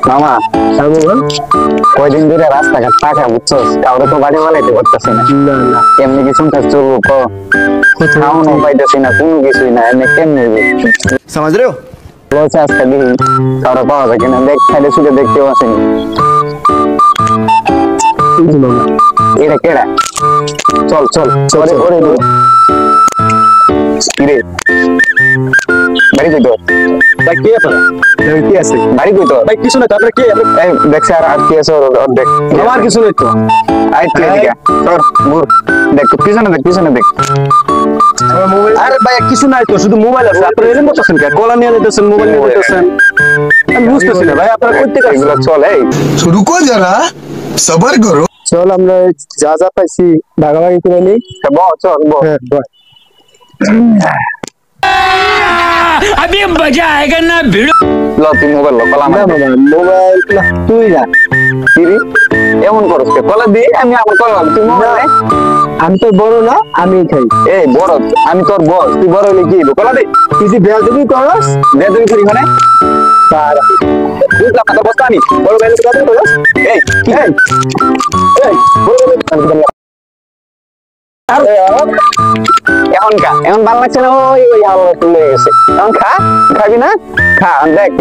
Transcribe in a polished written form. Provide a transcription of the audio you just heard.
মামা কয়দিন ধরে রাস্তাঘাট পাকা বুঝছস, কাউরে তো বাড়ি বানাইতে পারতেছি না। কেমনি কি শুনতে চলবো ক, খাওয়ানো পাইতেছি না, কোনো কিছুই না, এমনি কেমনি समझ रहे हो? লসে আজকে দেখি কাউরে পাওয়া যায় কিনা, দেখ খাইলে শুধু দেখতেও আসেনি। এটা কেডা? চল চল চলে ওরে কিরে বাড়ি কই তো? भाई क्या पता? কি আছে বাড়ি কই তো? भाई किसु ने तापर के এই দেখছ আর কি আছে দেখ हमार किसु ने तो আই তুই এদিকে তোর মুর দেখ পিছনে দেখ अरे भाई किसु নাই তো শুধু মোবাইল আছে আপনারা এরকম করতেছেন কে কলা নিয়ে নিতেছেন মোবাইল নিয়ে নিতেছেন আমি বুঝতেছি না ভাই আপনারা কইতে কাজ এগুলো চল এই रुको जरा सबर करो। চল আমরা যা যা পাইছি ভাগাভাগি করে নিই চল अभी मजा आएगा ना भिड़ो। ল তুই মোবাইল ল কলা না বাবা মোবাইল না তুই না কিরি এমন করস কে কলা দি আমি আমার কলা তুই মোবাইল নে আমি তো বড় না আমি খাই এই বড় আমি তোর বস তুই বড় হলে কি হইব কলা দে তুই যে বেয়াদবি করস বেদবি করি মানে আর তুই লাখ বস্তা আনি বড় বেল কথা বলস এই কি এই বড় বেল এখন ভালো লাগছে না ওই হাওয়া চলে গেছে এখন খাবি না খা দেখ